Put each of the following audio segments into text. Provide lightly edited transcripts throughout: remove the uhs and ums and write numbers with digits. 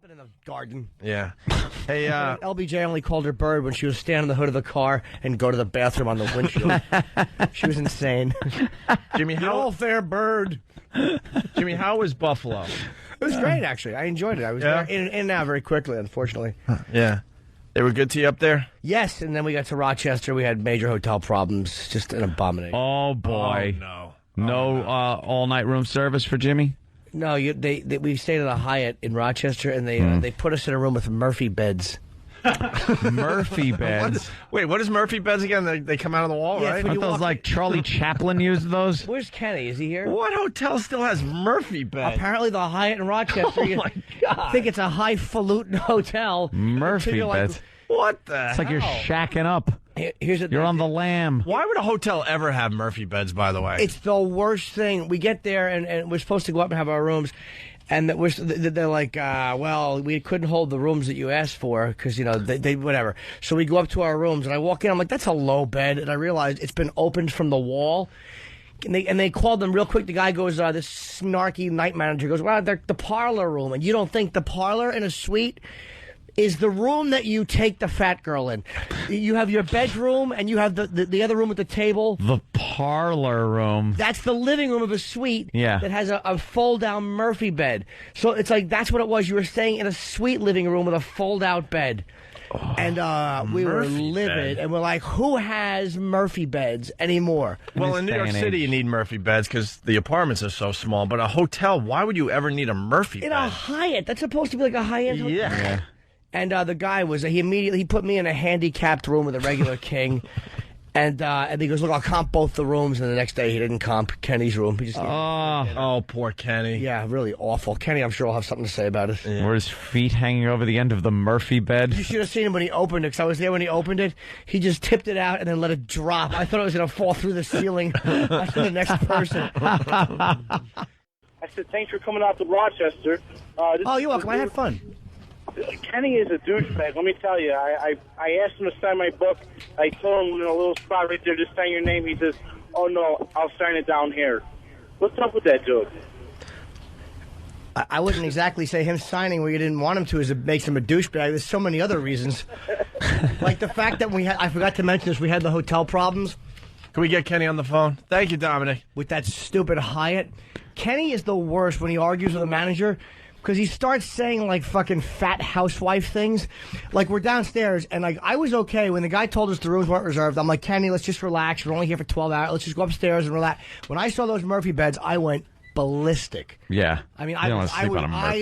Something in the garden. Yeah. Hey, LBJ only called her Bird when she was standing on the hood of the car and go to the bathroom on the windshield. She was insane. Jimmy, All fair Bird. Jimmy, how was Buffalo? It was great, actually. I enjoyed it. I was there in and out very quickly, unfortunately. Yeah. They were good to you up there? Yes, and then we got to Rochester. We had major hotel problems. Just an abomination. Oh, boy. Oh, no. No all-night room service for Jimmy? No, we stayed at a Hyatt in Rochester, and they put us in a room with Murphy beds. Murphy beds? What is Murphy beds again? They come out of the wall, Yeah, right? when Aren't those like Charlie Chaplin used those? Where's Kenny? Is he here? What hotel still has Murphy beds? Apparently the Hyatt in Rochester. Oh, my God. I think it's a highfalutin hotel. Murphy You're like, beds. What the It's like you're shacking up. Here's the You're on the lam. Why would a hotel ever have Murphy beds, by the way? It's the worst thing. We get there, and we're supposed to go up and have our rooms. And they're like, well, we couldn't hold the rooms that you asked for because, they whatever. So we go up to our rooms, and I walk in. I'm like, that's a low bed. And I realize it's been opened from the wall. And they called them real quick. The guy goes, this snarky night manager goes, well, they're the parlor room. And you don't think the parlor in a suite is the room that you take the fat girl in. You have your bedroom, and you have the other room with the table. The parlor room. That's the living room of a suite that has a fold-down Murphy bed. So it's like that's what it was. You were staying in a suite living room with a fold-out bed. And we were livid, and we're like, who has Murphy beds anymore? Well, in New York City, you need Murphy beds because the apartments are so small. But a hotel, why would you ever need a Murphy bed? In a Hyatt. That's supposed to be like a high-end hotel. Yeah. And the guy he put me in a handicapped room with a regular king. And he goes, look, I'll comp both the rooms. And the next day he didn't comp Kenny's room. He just Oh, poor Kenny. Yeah, really awful. Kenny, I'm sure, will have something to say about it. Yeah. Were his feet hanging over the end of the Murphy bed? You should have seen him when he opened it, because I was there when he opened it. He just tipped it out and then let it drop. I thought it was going to fall through the ceiling to the next person. I said, thanks for coming out to Rochester. You're welcome. I had fun. Kenny is a douchebag. Let me tell you. I asked him to sign my book. I told him in a little spot right there, just sign your name. He says, oh, no, I'll sign it down here. What's up with that dude? I wouldn't exactly say him signing where you didn't want him to it makes him a douchebag. There's so many other reasons. Like the fact that I forgot to mention this, we had the hotel problems. Can we get Kenny on the phone? Thank you, Dominic. With that stupid Hyatt. Kenny is the worst when he argues with the manager. Because he starts saying, like, fucking fat housewife things. Like, we're downstairs, and, like, I was okay when the guy told us the rooms weren't reserved. I'm like, Kenny, let's just relax. We're only here for 12 hours. Let's just go upstairs and relax. When I saw those Murphy beds, I went ballistic. Yeah. I mean, I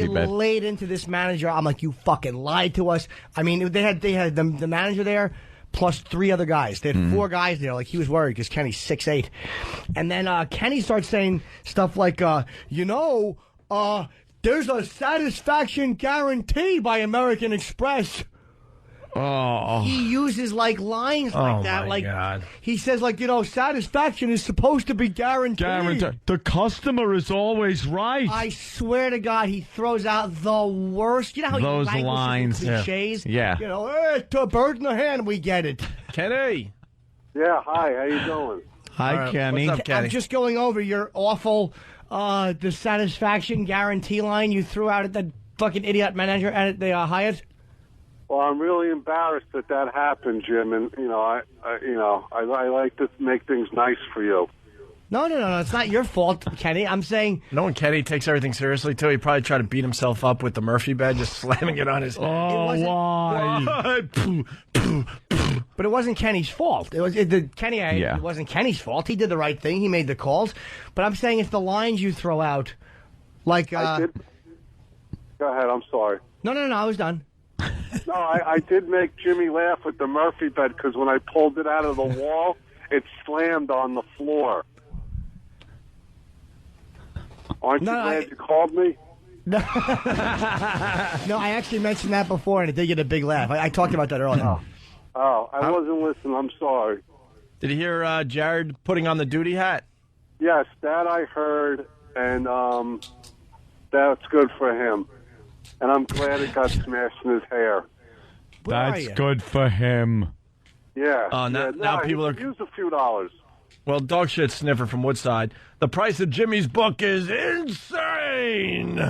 laid into this manager. I'm like, you fucking lied to us. I mean, they had the manager there plus 3 other guys. They had 4 guys there. Like, he was worried because Kenny's 6'8". And then Kenny starts saying stuff like, there's a satisfaction guarantee by American Express. Oh. He uses, like, lines like that. My God. He says, like, satisfaction is supposed to be guaranteed. The customer is always right. I swear to God, he throws out the worst. You know how those he lines, cliches? Yeah. Hey, to a bird in the hand, we get it. Kenny. Yeah, hi. How you doing? Hi, Kenny. What's up, Kenny? I'm just going over your awful... the satisfaction guarantee line you threw out at that fucking idiot manager at the Hyatt? Well, I'm really embarrassed that happened, Jim, and I like to make things nice for you. No, it's not your fault, Kenny. I'm saying... No one Kenny takes everything seriously, too. He probably tried to beat himself up with the Murphy bed, just slamming it on his head. Oh, why? But it wasn't Kenny's fault. It wasn't Kenny's fault. He did the right thing. He made the calls. But I'm saying it's the lines you throw out. Like... I did. Go ahead. I'm sorry. No, I was done. No, I did make Jimmy laugh with the Murphy bed because when I pulled it out of the wall, it slammed on the floor. Aren't you glad you called me? No, I actually mentioned that before, and it did get a big laugh. I talked about that earlier. I wasn't listening. I'm sorry. Did you hear Jared putting on the duty hat? Yes, that I heard, and that's good for him. And I'm glad it got smashed in his hair. That's good for him. Yeah. Now people are... Use a few dollars. Well, dog shit sniffer from Woodside. The price of Jimmy's book is insane.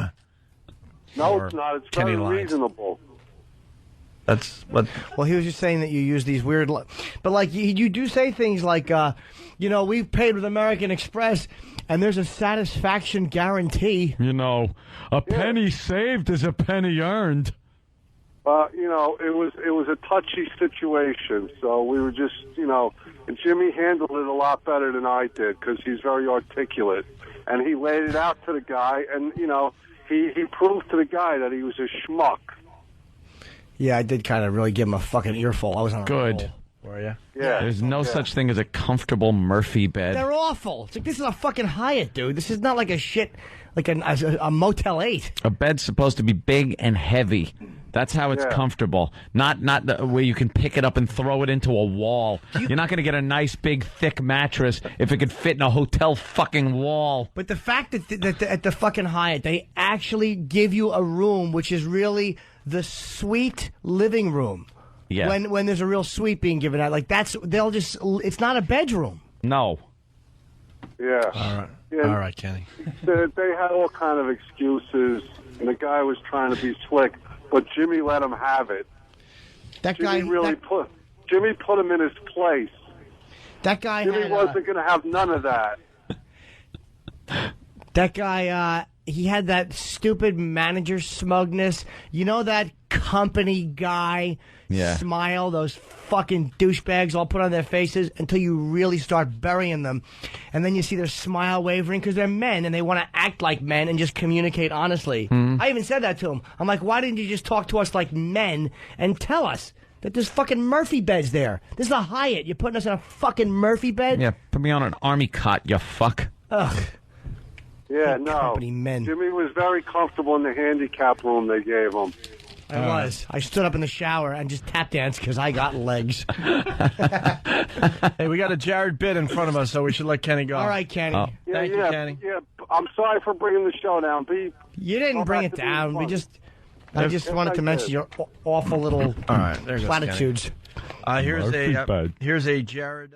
No, it's not. It's Kenny very lines? reasonable. That's what. Well, he was just saying that you use these weird, but like you do say things like, we paid with American Express, and there's a satisfaction guarantee. You know, a penny saved is a penny earned. It was a touchy situation, so we were just, and Jimmy handled it a lot better than I did because he's very articulate, and he laid it out to the guy, and he proved to the guy that he was a schmuck. Yeah, I did kind of really give him a fucking earful. I was on a Good. roll. Were you? Yeah. There's no such thing as a comfortable Murphy bed. They're awful. It's like, this is a fucking Hyatt, dude. This is not like a shit, like a Motel 8. A bed's supposed to be big and heavy. That's how it's comfortable. Not the where you can pick it up and throw it into a wall. You're not going to get a nice, big, thick mattress if it could fit in a hotel fucking wall. But the fact that at the fucking Hyatt, they actually give you a room which is really the suite living room. Yeah. When there's a real suite being given out, like it's not a bedroom. No. Yeah. All right. Yeah. All right, Kenny. They had all kind of excuses, and the guy was trying to be slick, but Jimmy let him have it. Jimmy put him in his place. That guy. Jimmy wasn't going to have none of that. That guy. He had that stupid manager smugness. You know that company guy smile, those fucking douchebags all put on their faces until you really start burying them. And then you see their smile wavering because they're men and they want to act like men and just communicate honestly. I even said that to him. I'm like, why didn't you just talk to us like men and tell us that there's fucking Murphy beds there? This is a Hyatt. You're putting us in a fucking Murphy bed? Yeah, put me on an army cot, you fuck. Ugh. Yeah, no. Company men. Jimmy was very comfortable in the handicap room they gave him. I was. I stood up in the shower and just tap danced because I got legs. Hey, we got a Jared bid in front of us, so we should let Kenny go. All right, Kenny. Oh. Thank you, Kenny. Yeah, I'm sorry for bringing the show down. You didn't bring it down. I just wanted to mention your awful little All right, there goes platitudes. Kenny. Here's a Jared.